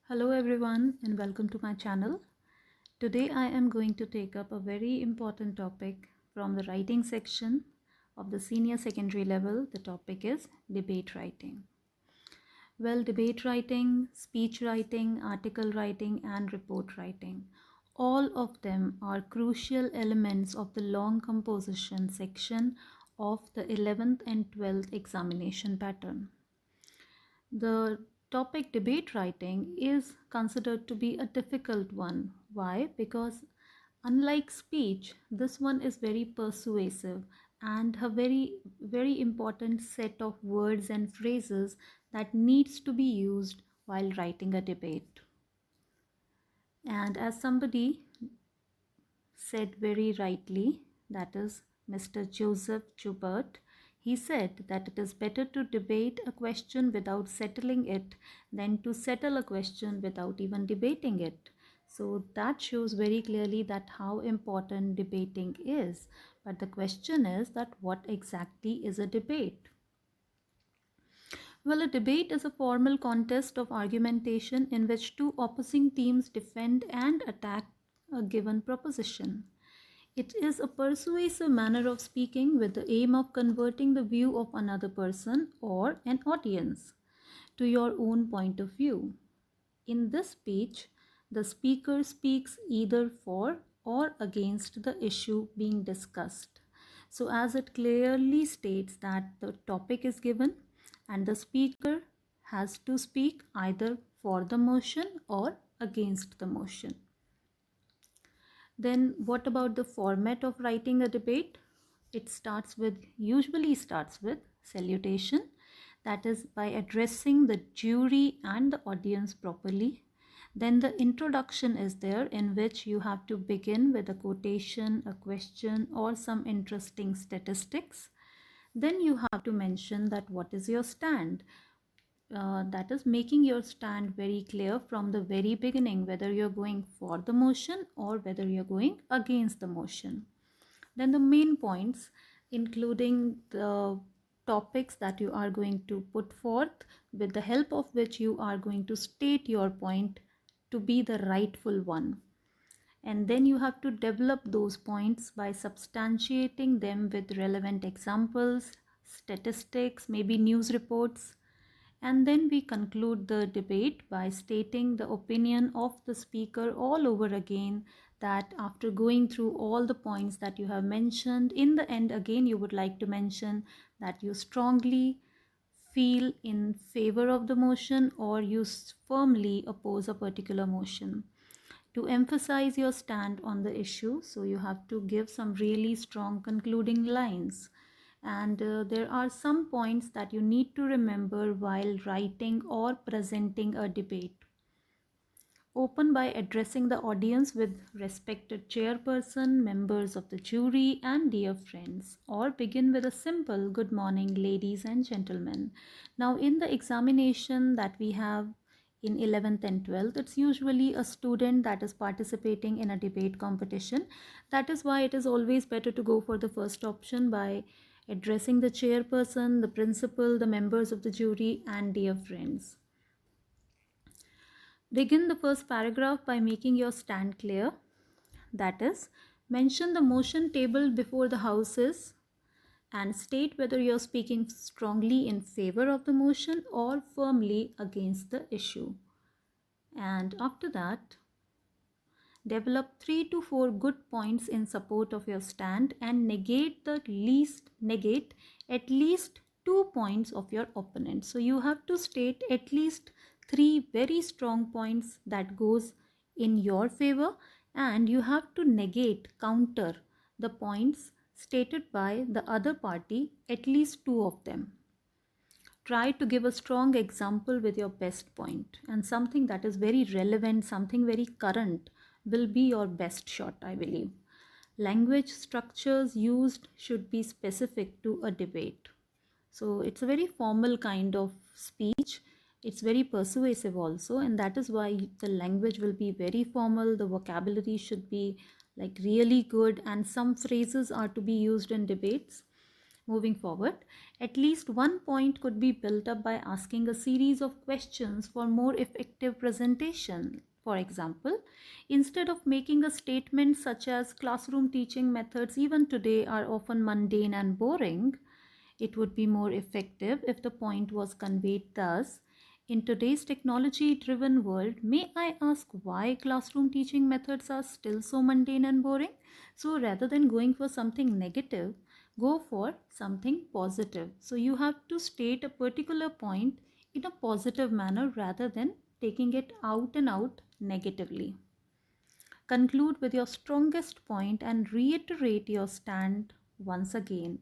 Hello everyone and welcome to my channel. Today I am going to take up a very important topic from the writing section of the senior secondary level. The topic is debate writing. Well, debate writing, speech writing, article writing and report writing, all of them are crucial elements of the long composition section of the 11th and 12th examination pattern. The topic debate writing is considered to be a difficult one. Why? Because unlike speech, this one is very persuasive and a very important set of words and phrases that needs to be used while writing a debate. And as somebody said very rightly, that is Mr. Joseph Joubert, he said that it is better to debate a question without settling it than to settle a question without even debating it. So that shows very clearly that how important debating is. But the question is that what exactly is a debate? Well, a debate is a formal contest of argumentation in which two opposing teams defend and attack a given proposition. It is a persuasive manner of speaking with the aim of converting the view of another person or an audience to your own point of view. In this speech, the speaker speaks either for or against the issue being discussed. So, as it clearly states that the topic is given and the speaker has to speak either for the motion or against the motion. Then what about the format of writing a debate? It usually starts with salutation, that is by addressing the jury and the audience properly. Then the introduction is there, in which you have to begin with a quotation, a question or some interesting statistics. Then you have to mention that what is your stand. That is making your stand very clear from the very beginning, whether you're going for the motion or whether you're going against the motion. Then the main points, including the topics that you are going to put forth, with the help of which you are going to state your point to be the rightful one. And then you have to develop those points by substantiating them with relevant examples, statistics, maybe news reports. And then we conclude the debate by stating the opinion of the speaker all over again, that after going through all the points that you have mentioned, in the end again you would like to mention that you strongly feel in favor of the motion or you firmly oppose a particular motion. To emphasize your stand on the issue, so you have to give some really strong concluding lines. And there are some points that you need to remember while writing or presenting a debate. Open by addressing the audience with respected chairperson, members of the jury and dear friends, or begin with a simple good morning ladies and gentlemen. Now in the examination that we have in 11th and 12th, it's usually a student that is participating in a debate competition. That is why it is always better to go for the first option by addressing the chairperson, the principal, the members of the jury and dear friends. Begin the first paragraph by making your stand clear. That is, mention the motion tabled before the House is and state whether you're speaking strongly in favor of the motion or firmly against the issue. And after that, develop 3 to 4 good points in support of your stand and negate at least 2 points of your opponent. So you have to state at least 3 very strong points that goes in your favor, and you have to counter the points stated by the other party, at least 2 of them. Try to give a strong example with your best point, and something that is very relevant, something very current will be your best shot, I believe. Language structures used should be specific to a debate. So it's a very formal kind of speech. It's very persuasive also, and that is why the language will be very formal. The vocabulary should be like really good, and some phrases are to be used in debates. Moving forward, at least one point could be built up by asking a series of questions for more effective presentation. For example, instead of making a statement such as classroom teaching methods even today are often mundane and boring, it would be more effective if the point was conveyed thus: in today's technology driven world, may I ask why classroom teaching methods are still so mundane and boring? So rather than going for something negative, go for something positive. So you have to state a particular point in a positive manner rather than taking it out and out negatively. Conclude with your strongest point and reiterate your stand once again.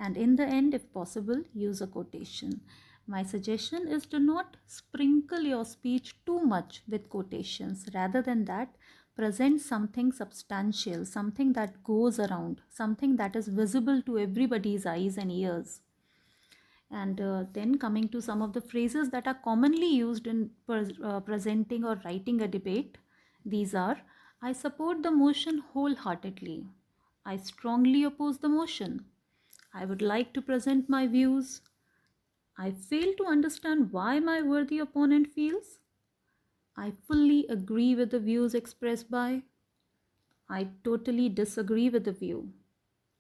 And in the end, if possible, use a quotation. My suggestion is to not sprinkle your speech too much with quotations. Rather than that, present something substantial, something that goes around, something that is visible to everybody's eyes and ears. And then coming to some of the phrases that are commonly used in presenting or writing a debate, these are: I support the motion wholeheartedly. I strongly oppose the motion. I would like to present my views. I fail to understand why my worthy opponent feels. I fully agree with the views expressed by. I totally disagree with the view.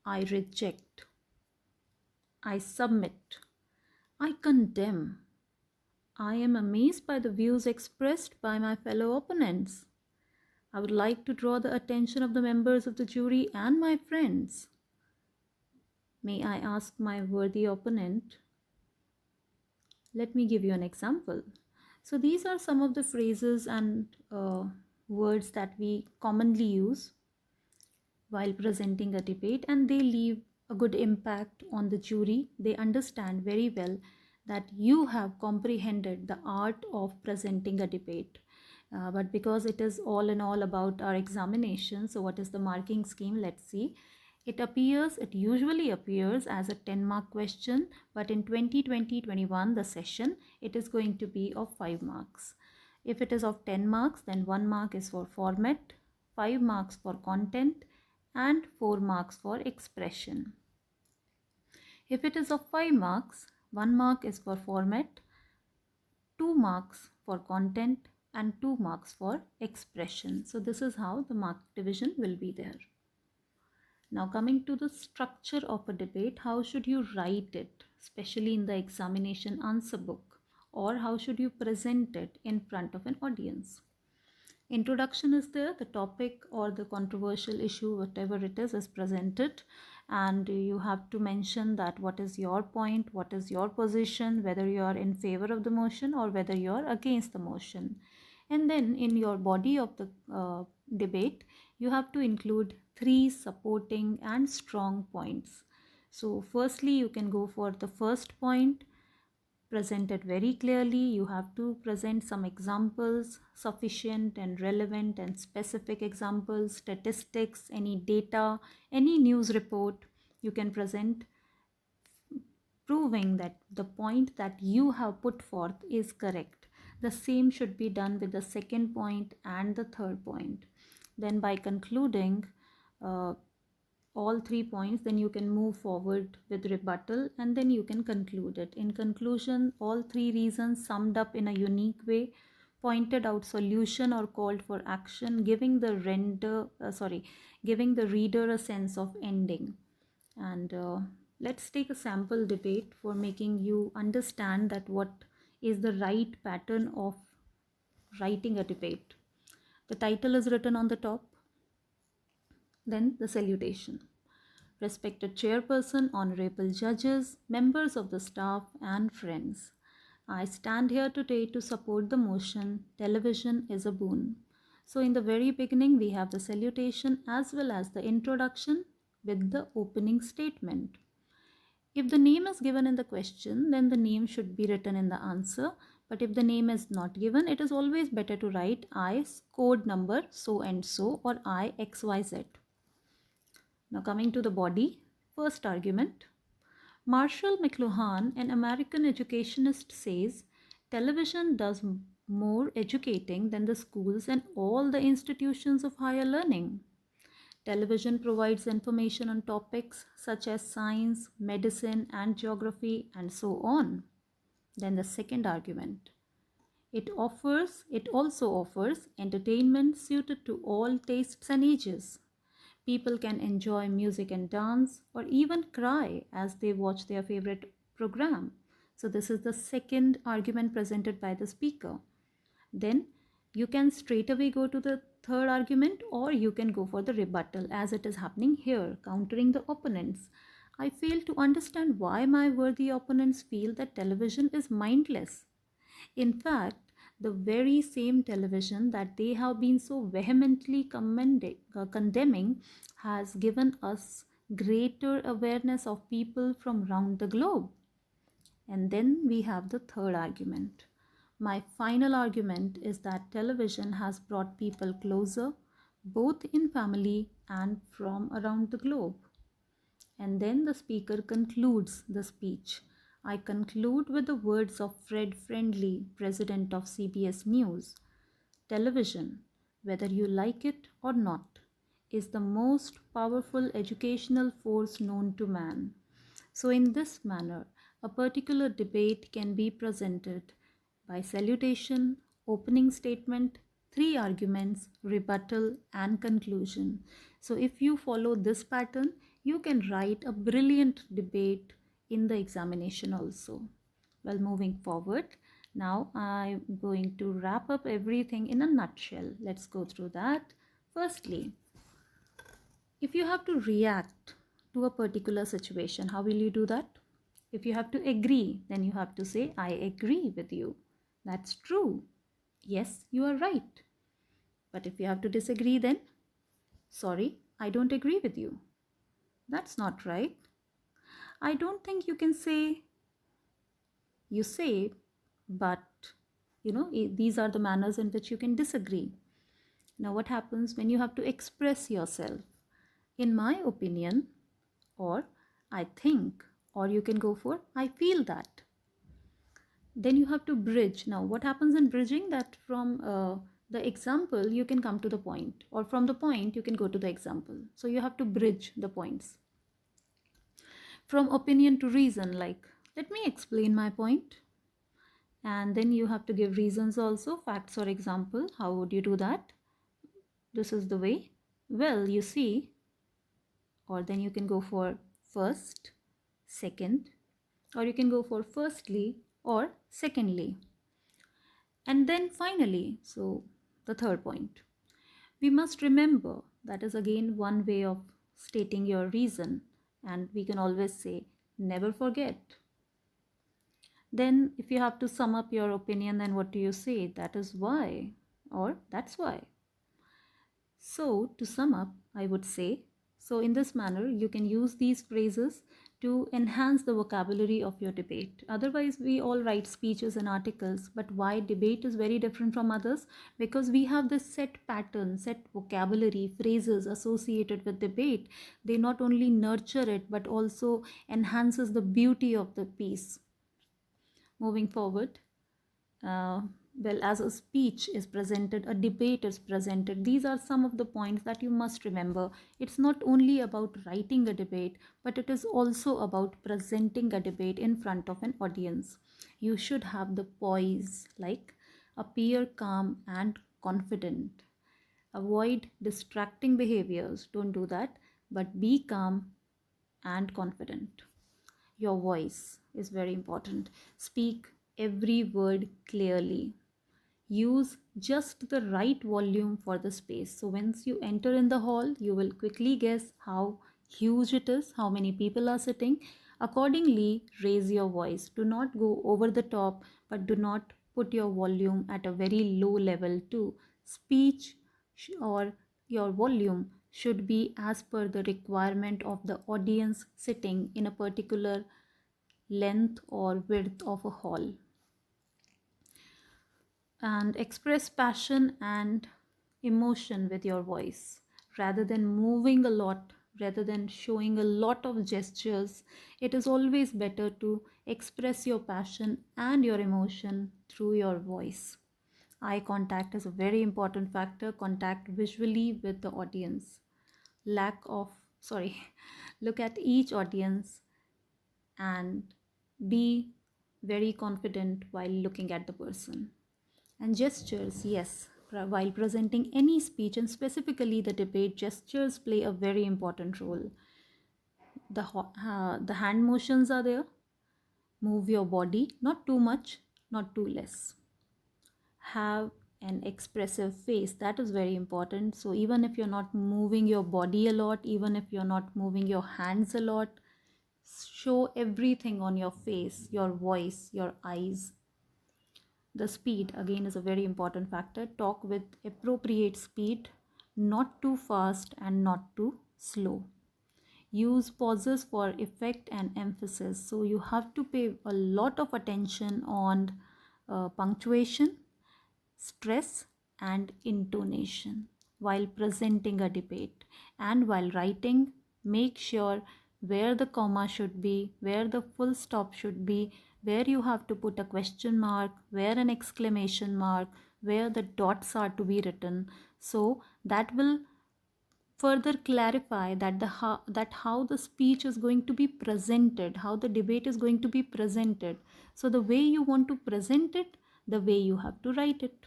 I reject. I submit. I condemn. I am amazed by the views expressed by my fellow opponents. I would like to draw the attention of the members of the jury and my friends. May I ask my worthy opponent? Let me give you an example. So these are some of the phrases and words that we commonly use while presenting a debate, and they leave a good impact on the jury. They understand very well that you have comprehended the art of presenting a debate. But because it is all in all about our examination, so what is the marking scheme? Let's see. It usually appears as a 10-mark question, but in 2020-21, the session, it is going to be of 5 marks. If it is of 10 marks, then 1 mark is for format, 5 marks for content, and 4 marks for expression. If it is of 5 marks, 1 mark is for format, 2 marks for content, and 2 marks for expression. So this is how the mark division will be there. Now coming to the structure of a debate, how should you write it, especially in the examination answer book, or how should you present it in front of an audience? Introduction is there, the topic or the controversial issue, whatever it is presented, and you have to mention that what is your point, what is your position, whether you are in favor of the motion or whether you are against the motion. And then in your body of the debate, you have to include 3 supporting and strong points. So firstly, you can go for the first point, present it very clearly. You have to present some examples, sufficient and relevant and specific examples, statistics, any data, any news report. You can present proving that the point that you have put forth is correct. The same should be done with the second point and the third point. Then by concluding all 3 points, then you can move forward with rebuttal, and then you can conclude it. In conclusion, all 3 reasons summed up in a unique way, pointed out solution or called for action, giving the reader a sense of ending. And let's take a sample debate for making you understand that what is the right pattern of writing a debate. The title is written on the top, then the salutation. Respected chairperson, honorable judges, members of the staff, and friends, I stand here today to support the motion, television is a boon. So in the very beginning, we have the salutation as well as the introduction with the opening statement. If the name is given in the question, then the name should be written in the answer. But if the name is not given, it is always better to write I code number so and so or I XYZ. Now coming to the body, first argument. Marshall McLuhan, an American educationist, says television does more educating than the schools and all the institutions of higher learning. Television provides information on topics such as science, medicine, and geography, and so on. Then the second argument. It also offers entertainment suited to all tastes and ages. People can enjoy music and dance or even cry as they watch their favorite program. So this is the second argument presented by the speaker. Then you can straight away go to the third argument, or you can go for the rebuttal as it is happening here, countering the opponents. I fail to understand why my worthy opponents feel that television is mindless. In fact, the very same television that they have been so vehemently condemning has given us greater awareness of people from around the globe. And then we have the third argument. My final argument is that television has brought people closer, both in family and from around the globe. And then the speaker concludes the speech. I conclude with the words of Fred Friendly, president of CBS News. Television, whether you like it or not, is the most powerful educational force known to man. So, in this manner, a particular debate can be presented by salutation, opening statement, three arguments, rebuttal, and conclusion. So, if you follow this pattern, you can write a brilliant debate in the examination also. Well, moving forward, now I'm going to wrap up everything in a nutshell. Let's go through that. Firstly, if you have to react to a particular situation, how will you do that? If you have to agree, then you have to say, I agree with you. That's true. Yes, you are right. But if you have to disagree, then sorry, I don't agree with you. That's not right. I don't think you can say, you say, but these are the manners in which you can disagree. Now, what happens when you have to express yourself? In my opinion, or I think, or you can go for I feel that. Then you have to bridge. Now, what happens in bridging? That from the example, you can come to the point, or from the point, you can go to the example. So you have to bridge the points. From opinion to reason, like, let me explain my point. And then you have to give reasons also, facts or example. How would you do that? This is the way. Well, you see, or then you can go for first, second, or you can go for firstly or secondly. And then finally, so the third point. We must remember, that is again one way of stating your reason, and we can always say, never forget. Then if you have to sum up your opinion, then what do you say? That is why, or that's why. So to sum up, I would say, so in this manner, you can use these phrases to enhance the vocabulary of your debate. Otherwise, we all write speeches and articles, but why debate is very different from others? Because we have this set pattern, set vocabulary, phrases associated with debate. They not only nurture it, but also enhances the beauty of the piece. Moving forward, well, as a speech is presented, a debate is presented, these are some of the points that you must remember. It's not only about writing a debate, but it is also about presenting a debate in front of an audience. You should have the poise, like appear calm and confident. Avoid distracting behaviors, don't do that, but be calm and confident. Your voice is very important. Speak every word clearly. Use just the right volume for the space. So once you enter in the hall, you will quickly guess how huge it is, how many people are sitting. Accordingly, raise your voice. Do not go over the top, but do not put your volume at a very low level too. Speech or your volume should be as per the requirement of the audience sitting in a particular length or width of a hall. And express passion and emotion with your voice rather than moving a lot, rather than showing a lot of gestures. It is always better to express your passion and your emotion through your voice. Eye contact is a very important factor. Contact visually with the audience. look at each audience and be very confident while looking at the person. And gestures, yes, while presenting any speech, and specifically the debate, gestures play a very important role. The hand motions are there. Move your body, not too much, not too less. Have an expressive face, that is very important. So even if you're not moving your body a lot, even if you're not moving your hands a lot, show everything on your face, your voice, your eyes. The speed again is a very important factor. Talk with appropriate speed, not too fast and not too slow. Use pauses for effect and emphasis. So you have to pay a lot of attention on punctuation, stress, and intonation while presenting a debate. And while writing, make sure where the comma should be, where the full stop should be, where you have to put a question mark, where an exclamation mark, where the dots are to be written. So that will further clarify that how the speech is going to be presented, how the debate is going to be presented. So the way you want to present it, the way you have to write it.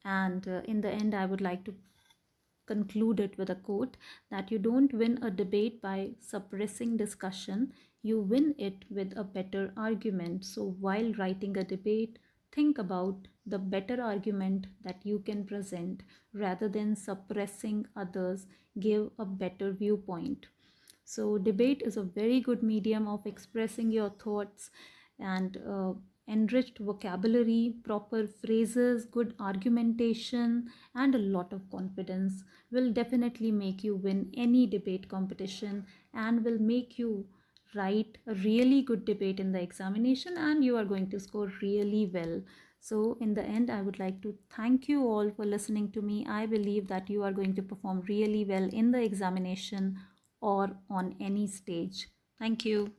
And in the end, I would like to conclude it with a quote that you don't win a debate by suppressing discussion, you win it with a better argument. So while writing a debate, think about the better argument that you can present rather than suppressing others. Give a better viewpoint. So debate is a very good medium of expressing your thoughts, and enriched vocabulary, proper phrases, good argumentation, and a lot of confidence will definitely make you win any debate competition and will make you write a really good debate in the examination, and you are going to score really well. So in the end, I would like to thank you all for listening to me. I believe that you are going to perform really well in the examination or on any stage. Thank you.